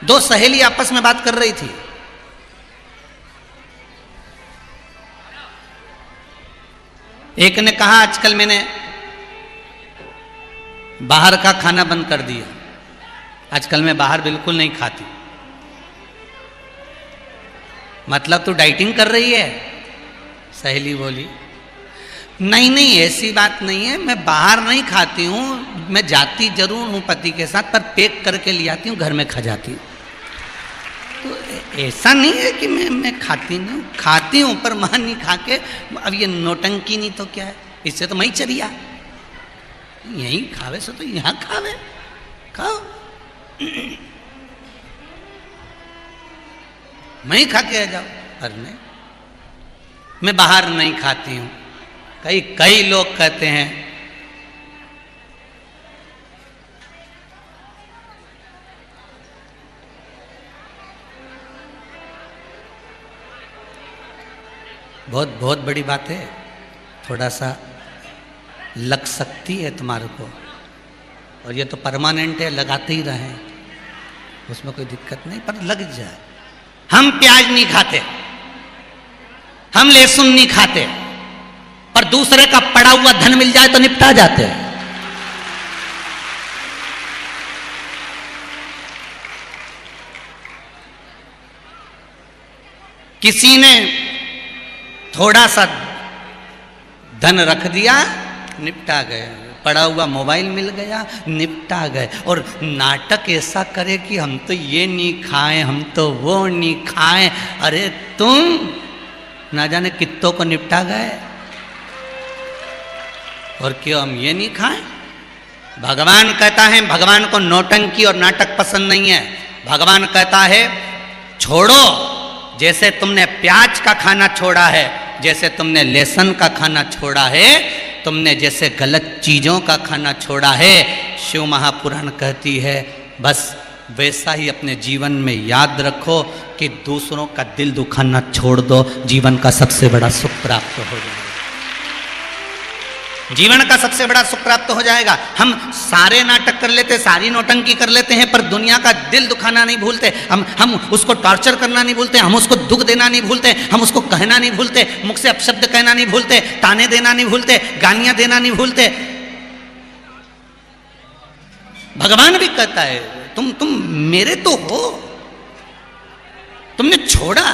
दो सहेली आपस में बात कर रही थी। एक ने कहा आजकल मैंने बाहर का खाना बंद कर दिया, आजकल मैं बाहर बिल्कुल नहीं खाती। मतलब तू डाइटिंग कर रही है? सहेली बोली नहीं नहीं ऐसी बात नहीं है, मैं बाहर नहीं खाती हूँ, मैं जाती जरूर हूँ पति के साथ, पर पैक करके ले आती हूँ, घर में खा जाती हूँ। तो ऐसा नहीं है कि मैं खाती नहीं हूँ, खाती हूँ पर वहाँ नहीं खा के। अब ये नौटंकी नहीं तो क्या है, इससे तो मैं ही चरिया, यहीं खावे से तो यहाँ खावे, खाओ। मैं ही खा के आ जाओ, पर नहीं, मैं बाहर नहीं खाती हूँ। कई लोग कहते हैं बहुत बड़ी बात है, थोड़ा सा लग सकती है तुम्हारे को, और ये तो परमानेंट है, लगाते ही रहें, उसमें कोई दिक्कत नहीं, पर लग जाए। हम प्याज नहीं खाते, हम लहसुन नहीं खाते, पर दूसरे का पड़ा हुआ धन मिल जाए तो निपटा जाते हैं। किसी ने थोड़ा सा धन रख दिया, निपटा गए, पड़ा हुआ मोबाइल मिल गया, निपटा गए। और नाटक ऐसा करे कि हम तो ये नहीं खाएं, हम तो वो नहीं खाएं। अरे तुम ना जाने कित्तों को निपटा गए, और क्यों हम ये नहीं खाएं? भगवान कहता है, भगवान को नौटंकी और नाटक पसंद नहीं है। भगवान कहता है छोड़ो, जैसे तुमने प्याज का खाना छोड़ा है, जैसे तुमने लहसुन का खाना छोड़ा है, तुमने जैसे गलत चीजों का खाना छोड़ा है, शिव महापुराण कहती है बस वैसा ही अपने जीवन में याद रखो कि दूसरों का दिल दुखाना छोड़ दो, जीवन का सबसे बड़ा सुख प्राप्त हो जाएगा। जीवन का सबसे बड़ा सुख प्राप्त हो जाएगा। हम सारे नाटक कर लेते, सारी नौटंकी कर लेते हैं, पर दुनिया का दिल दुखाना नहीं भूलते। हम उसको टॉर्चर करना नहीं भूलते, हम उसको दुख देना नहीं भूलते, हम उसको कहना नहीं भूलते, मुख से अपशब्द कहना नहीं भूलते, ताने देना नहीं भूलते, गालियां देना नहीं भूलते। भगवान भी कहता है तुम मेरे तो हो, तुमने छोड़ा,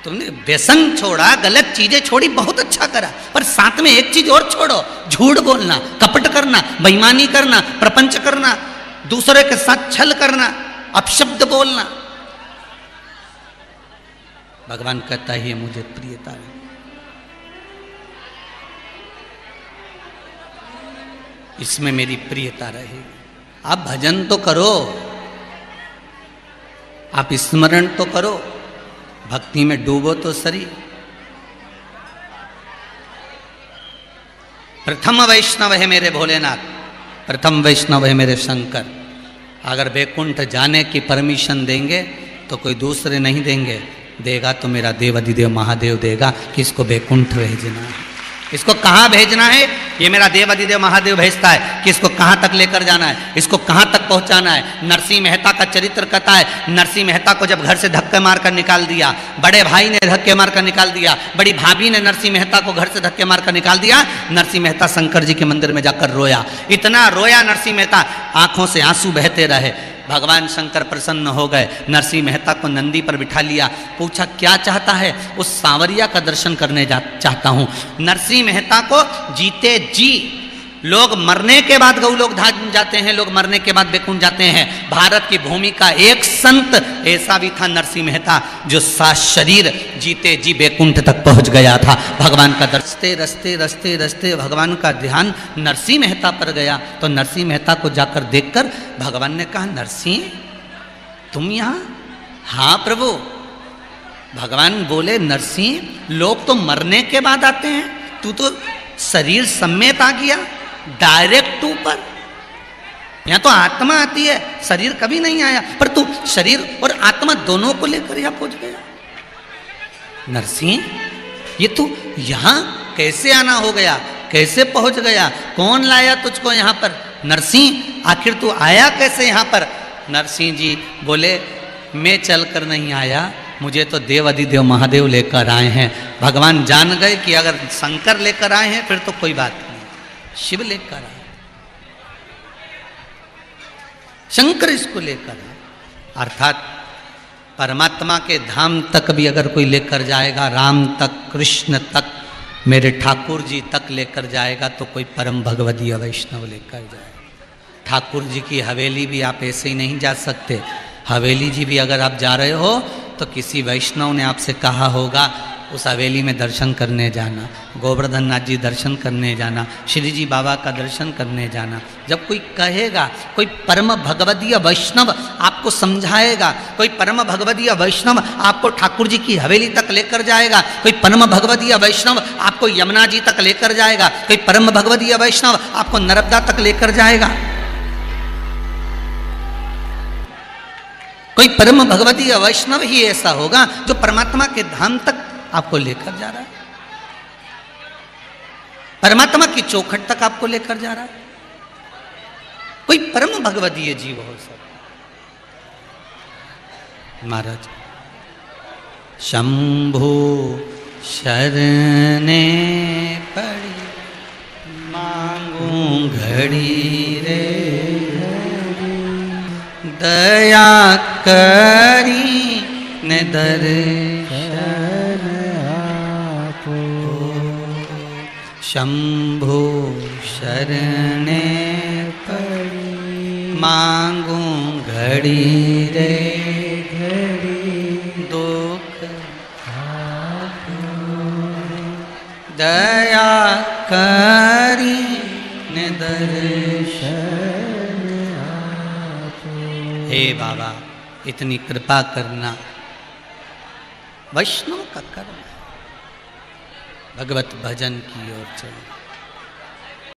तुमने व्यसन छोड़ा, गलत चीजें छोड़ी, बहुत अच्छा करा, पर साथ में एक चीज और छोड़ो, झूठ बोलना, कपट करना, बेईमानी करना, प्रपंच करना, दूसरे के साथ छल करना, अपशब्द बोलना। भगवान कहता है ये मुझे प्रियता है। इसमें मेरी प्रियता रहेगी। आप भजन तो करो, आप स्मरण तो करो, भक्ति में डूबो तो सरी। प्रथम वैष्णव है मेरे भोलेनाथ, प्रथम वैष्णव है मेरे शंकर। अगर वैकुंठ जाने की परमिशन देंगे तो कोई दूसरे नहीं देंगे, देगा तो मेरा देवाधिदेव महादेव देगा कि इसको वैकुंठ भेजना है। इसको कहाँ भेजना है ये मेरा देवाधिदेव महादेव भेजता है कि इसको कहाँ तक लेकर जाना है, इसको कहाँ तक पहुँचाना है। नरसिंह मेहता का चरित्र कहता है, नरसिंह मेहता को जब घर से धक्के मारकर निकाल दिया, बड़े भाई ने धक्के मारकर निकाल दिया, बड़ी भाभी ने नरसिंह मेहता को घर से धक्के मारकर निकाल दिया। नरसिंह मेहता शंकर जी के मंदिर में जाकर रोया, इतना रोया नरसिंह मेहता, आंखों से आंसू बहते रहे। भगवान शंकर प्रसन्न हो गए, नरसिंह मेहता को नंदी पर बिठा लिया, पूछा क्या चाहता है? उस सांवरिया का दर्शन करने चाहता हूँ। नरसिंह मेहता को जीते जी, लोग मरने के बाद गौलोक धाम जाते हैं, लोग मरने के बाद वैकुंठ जाते हैं। भारत की भूमि का एक संत ऐसा भी था नरसिंह मेहता, जो शरीर जीते जी वैकुंठ तक पहुंच गया था। भगवान का रस्ते रस्ते रस्ते रस्ते भगवान का ध्यान नरसिंह मेहता पर गया, तो नरसिंह मेहता को जाकर देखकर भगवान ने कहा, नरसिंह तुम यहाँ? हाँ प्रभु। भगवान बोले, नरसिंह लोग तो मरने के बाद आते हैं, तू तो शरीर समेत आ गया डायरेक्ट ऊपर। यहां तो आत्मा आती है, शरीर कभी नहीं आया, पर तू शरीर और आत्मा दोनों को लेकर यहां पहुंच गया। नरसिंह ये तू यहां कैसे आना हो गया, कैसे पहुंच गया, कौन लाया तुझको यहां पर? नरसिंह आखिर तू आया कैसे यहां पर? नरसिंह जी बोले मैं चलकर नहीं आया, मुझे तो देव अधिदेव महादेव लेकर आए हैं। भगवान जान गए कि अगर शंकर लेकर आए हैं फिर तो कोई बात नहीं, शिव लेकर आए, शंकर इसको लेकर आए। अर्थात परमात्मा के धाम तक भी अगर कोई लेकर जाएगा, राम तक, कृष्ण तक, मेरे ठाकुर जी तक लेकर जाएगा तो कोई परम भगवदीय वैष्णव लेकर जाएगा। ठाकुर जी की हवेली भी आप ऐसे ही नहीं जा सकते। हवेली जी भी अगर आप जा रहे हो तो किसी वैष्णव ने आपसे कहा होगा उस हवेली में दर्शन करने जाना, गोवर्धन नाथ जी दर्शन करने जाना, श्री जी बाबा का दर्शन करने जाना। जब कोई कहेगा, कोई परम भगवदीय वैष्णव आपको समझाएगा, कोई परम भगवदीय वैष्णव आपको ठाकुर जी की हवेली तक लेकर जाएगा, कोई परम भगवदीय वैष्णव आपको यमुना जी तक लेकर जाएगा, कोई परम भगवदीय वैष्णव आपको नर्मदा तक लेकर जाएगा, कोई परम भगवदीय वैष्णव ही ऐसा होगा जो परमात्मा के धाम तक आपको लेकर जा रहा है, परमात्मा की चौखट तक आपको लेकर जा रहा है। कोई परम भगवदीय जीव हो सकता। महाराज शंभु शरणे पड़ी मांगू घड़ी रे, दया करी ने दर्शन आपो। शंभु शरणे पड़ी मांगू घड़ी रे, घड़ी दुख दया करी ने दर्शन। हे बाबा इतनी कृपा करना, वैष्णव का कर्म, भगवत भजन की ओर चलो।